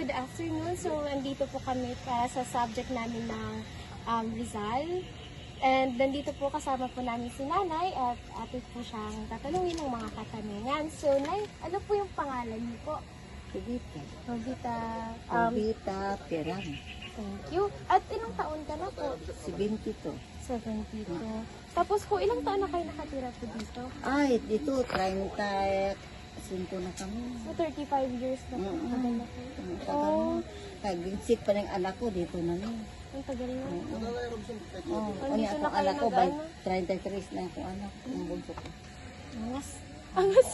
good afternoon. So, nandito po kami para sa subject namin ng Rizal. And nandito po kasama po namin si Nanay at ate po siyang tatanungin ng mga katanungan. So, Nay, ano po yung pangalan niyo po? Jovita. Jovita. Jovita Perang. Thank you. At ilang taon ka na po? 72. 72. Tapos po, ilang taon na kayo nakatira po dito? Ay, dito, 35 na kami. So, 35 years na po. Tagal na po. Oh, Kag-visit pa ng anak ko, dito na niya. ang tagal na. Oh, Dito ano na akong kayo anak ko, nag-ano? 33 na akong anak, ang bunso ko. Angas. Angas.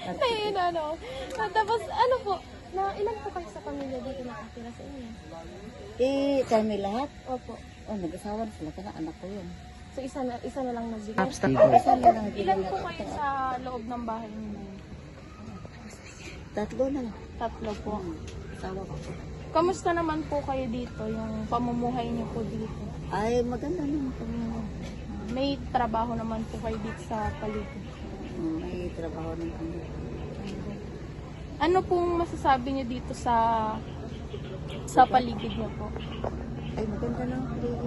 Ayun, ano. Tapos, ano po, ilan po kayo sa pamilya dito nakatira sa inyo? Kami lahat, Opo. nag-asawa na sila, kana anak ko yun. So, isa na lang nagbigay. Isa na lang Ilan po kayo sa loob ng bahay ninyo? Tatlo na lang. Tatlo po. Asawa ko. Kamusta naman po kayo dito, yung pamumuhay niyo po dito? Ay, maganda naman kami. May trabaho naman po kayo dito sa paligid. May trabaho ng kami. Ano pong masasabi niyo dito sa paligid niyo po? Ay, maganda lang. Dito.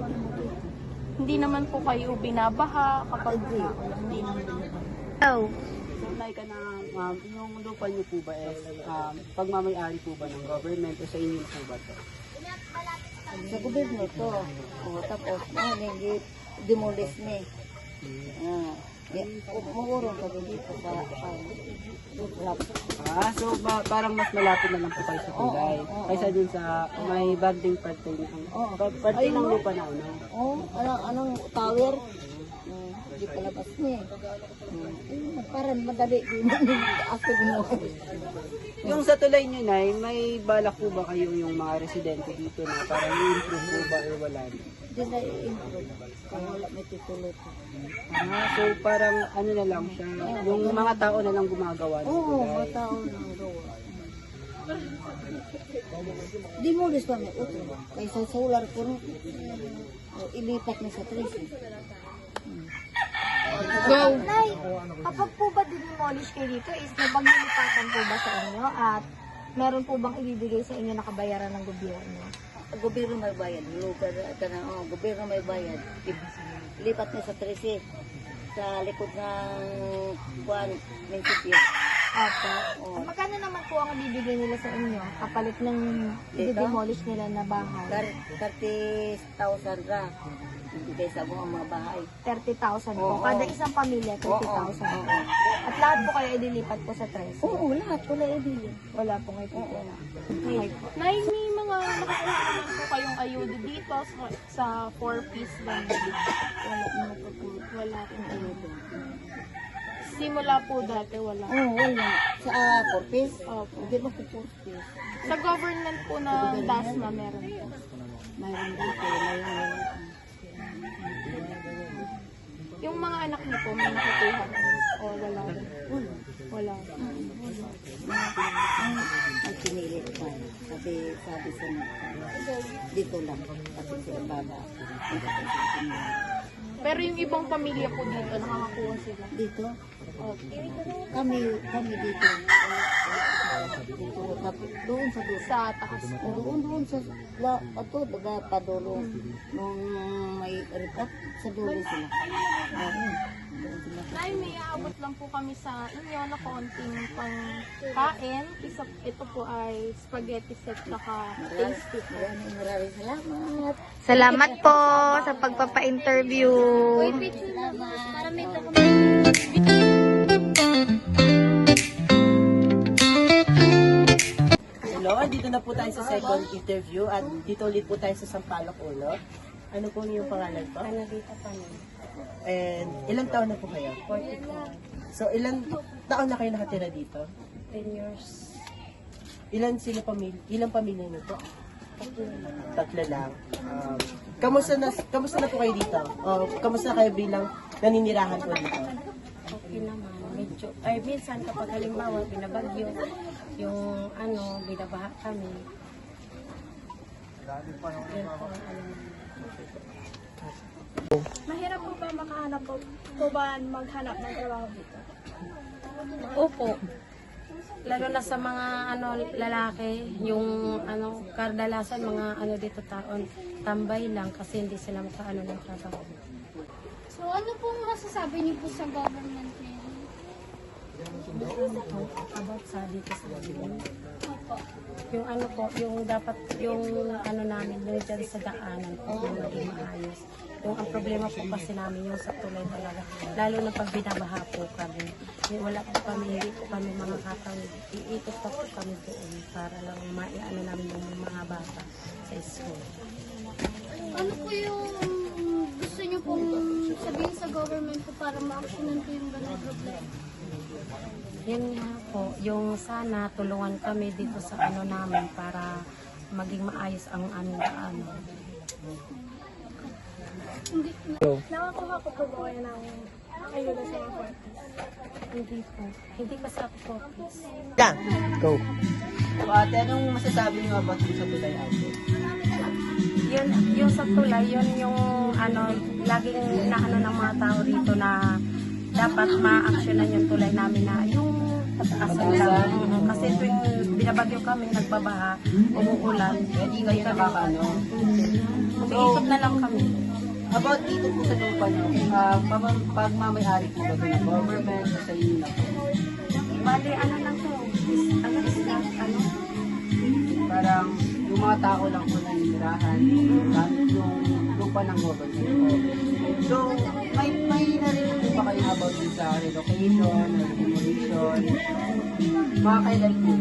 Hindi naman po kayo binabaha kapag Hindi naman. Oh. Tunay ka na, yung lupa niyo po ba pagmamayari po ba ng government o sa inyo po ba to? Sa gobyerno to. O, tapos, demolish ni. Murong kami dito sa So parang mas malapit na lang po kayo sa tulay. Kaysa dun sa may banding parte ng lupa na ano. Anong tower? Hindi palabas niya. Parang madali din. Ako mo. Yung sa tulay niyo na, may balak po ba kayo yung mga residente dito na parang i-improve po ba o wala? Hindi na i-improve. Kung wala may titulo ko. So parang ano na lang siya, yung mga tao na lang gumagawa ng Oo, tulay. mga tao nang gawa. Demolish pa may utro. Kaysa solar ko rin. Ilipat na sa 3. Go! Nay, kapag po ba dinimolish kayo dito, is napaglilipatan po ba sa inyo? At meron po bang ibibigay sa inyo na kabayaran ng gobyerno? Gobyerno may bayad. Lugar ka na, gobyerno may bayad. Lipat na sa 13. Sa likod ng buwan, munisipyo. Opo. Magkano naman po ang ibibigay nila sa inyo kapalit ng i-demolish nila na bahay? 30,000 ra. Bigay sa mga bahay. 30,000 po. Oo. Kada isang pamilya, 30,000 Oo. po. At lahat po kayo ililipat po sa 13. Oo, lahat. Wala ibili. Wala po ngayon po. Okay po. Nay, may mga nakakuha naman po kayong ayuda dito sa 4-piece lang. Wala naman po. Wala rin ayuda. Simula po dati, wala. Oo, wala. Sa Corpus? Opo. Hindi mo po Corpus. Sa government po na DASMA meron po. Mayroon dito. Mayroon. Yung mga anak niyo po, may nakukuha na o wala rin? Wala. Ang pinilit pa. Sabi sa mga dito lang. Kasi sila baba. Pero yung ibang pamilya po dito, nakakakuha sila. Dito? Okay. Kami dito. Dito. Tapos doon sa dulo. Sa taas po. Doon sa ato daga padulong nung may repat sa dulo sila. Doon sila. Nay, may aabot lang po kami sa inyo na konting pangkain. Ito po ay spaghetti set saka tasty po. Maraming salamat. Salamat po sa pagpapa-interview. Hello, dito na po tayo sa second interview at dito ulit po tayo sa Sampaloc Ulo. Ano po yung pangalan po? Panalita pa niyo. And ilang taon na po kayo? 44. So ilang taon na kayo nakatira dito? 10 years. Ilang pamilya niyo po? Tatlo lang. Kamusta na po kayo dito? Kamusta kayo bilang naninirahan po dito? Okay naman. Medyo, minsan kapag halimbawa binabagyo, yung binabaha kami. Yun po ang Mahirap po ba makahanap po ba maghanap ng trabaho dito? Opo. lalo na sa mga ano lalaki, yung ano kardalasan mga ano dito taon tambay lang kasi hindi sila makaano ng trabaho. So ano pong masasabi niyo po sa government ngayon? About sa dito sa Opo. yung ano po, yung dapat yung ano namin yung dyan sa daanan po yung maging maayos. Yung ang problema po kasi namin yung sa tulay talaga. Lalo na pag binabaha po kami. Wala po kami, hindi po kami mga katawid. Iikot pa po kami doon para lang maiano namin yung mga bata sa school. Ano po yung gusto niyo pong sabihin sa government po para ma-actionan po yung ganung problema? Yun nga po, yung sana tulungan kami dito sa ano namin para maging maayos ang aming daanan. Nakakuha ko po ba kayo ng ayuda sa mga parties? Hindi po. Hindi kasi ako focus. Yeah, go. So ate, anong masasabi niyo about sa tulay ate? Yun, yung sa tulay, yun yung ano, laging naano ng mga tao dito na dapat ma-actionan yung tulay namin na yung asan lang. Kasi tuwing binabagyo kami, nagbabaha, umuulan. Hindi kayo nakakaano. Umiikot na lang kami. About dito po sa lupa niyo, pag mamayari po ba ito ng government o sa inyo na po? Bali, ano lang to? Ano is that? Ano? Parang yung mga tao lang po na nitirahan gamit yung lupa ng government po. So, may narinig po ba kayo about din sa relocation or demolition? Mga kailan po?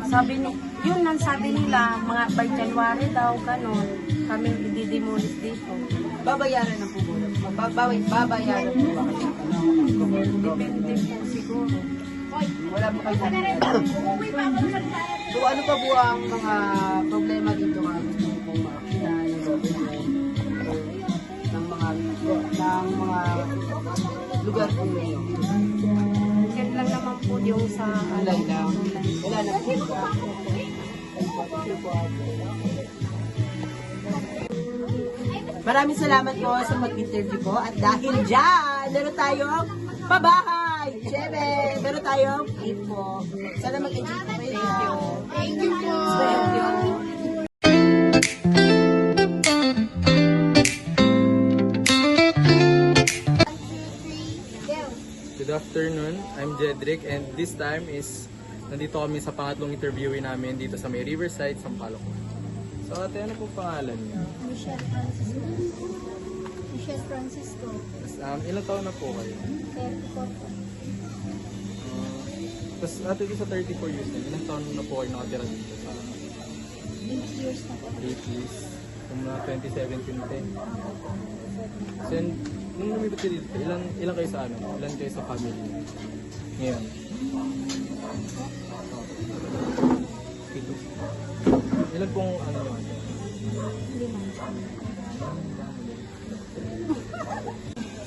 Sabi ni, yun lang sabi nila, mga by January daw, ganun, kami i-demolish dito. Babayaran ng po ba? Babayaran po ba kayo? Depende po siguro. Wala po kayo namin. So, ano pa po ang mga problema dito nga gusto mo pong ma-actionan yung government ng mga lugar po ninyo? Yan lang naman po yung sa Tulay lang. Wala na po ba? Maraming salamat po sa mag-interview ko at dahil dyan, meron tayong pabahay! Siyempre, meron tayong gift po. Sana mag-enjoy po kayo. Thank you po! Thank you. Good afternoon, I'm Jedrick and this time is nandito kami sa pangatlong interviewin namin dito sa may Riverside, Sampaloc. So ate, ano po pangalan niyo? Michelle Francisco. Michelle Francisco. Ilang taon na po kayo? 34 po. Tapos ate, dito sa 34 years na, ilang taon na po kayo nakatira dito sa 8 years na po. 8 years? Kung 2017 din. So nung lumipat kayo dito, ilang kayo sa ano? Ilan kayo sa family? Ngayon? Ito. Ilan pong ano naman?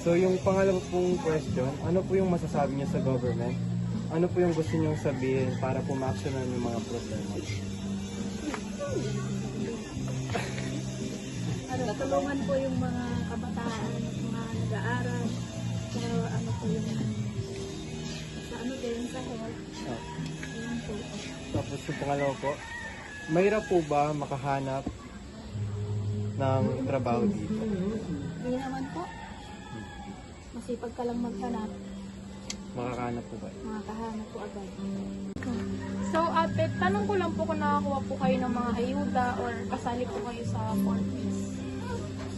So yung pangalawa pong question, ano po yung masasabi niyo sa government? Ano po yung gusto niyong sabihin para po ma-actionan yung mga problema? Tulungan po yung mga kabataan at mga nag-aaral. Pero ano po yung sa ano din sa health. Ayun po. Tapos yung pangalawa po, mahirap po ba makahanap ng trabaho dito? Hindi naman po. Masipag ka lang maghanap. Makakahanap po ba? Makakahanap po agad. So ate, tanong ko lang po kung nakakuha po kayo ng mga ayuda or kasali po kayo sa 4Ps.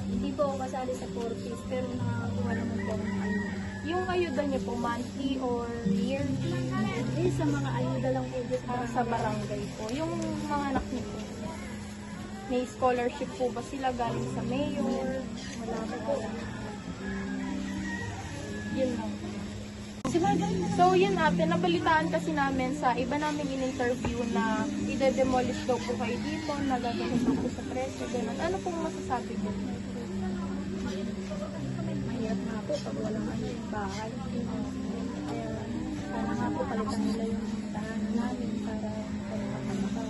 Hindi po ako kasali sa 4Ps pero nakakakuha naman po ako ng ayuda. Yung ayuda niyo po, monthly or yearly? Eh, sa mga ayuda lang po dito Para sa barangay po. Yung mga anak niyo po, may scholarship po ba sila galing sa mayor? Wala po. Yun lang. So yun ate, nabalitaan kasi namin sa iba naming in-interview na ide-demolish daw po kayo dito, nagagawin daw po sa presyo, ganun. Ano pong masasabi ko? mahirap nga po pag walang ano yung bahay. Kaya sana nga po palitan nila yung tahanan namin para makakamakan.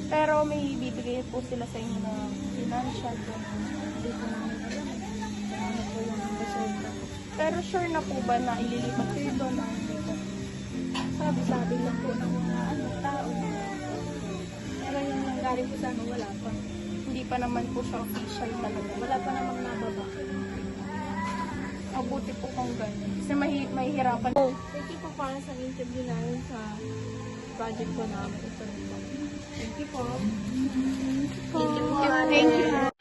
Pero may bibigay po sila sa inyo ng financial, ganun. Hindi ko namin alam. Ano po yung resulta. Pero sure na po ba na ililipat kayo doon? Sa sabi-sabi lang po ng mga tao. Pero yung nanggaling po sa ano, wala pa. Hindi pa naman po siya official talaga. Wala pa namang nababa. Mabuti po kung ganun. Kasi mahihirapan. Thank you po para sa interview namin sa project ko namin. Thank you po. Thank you.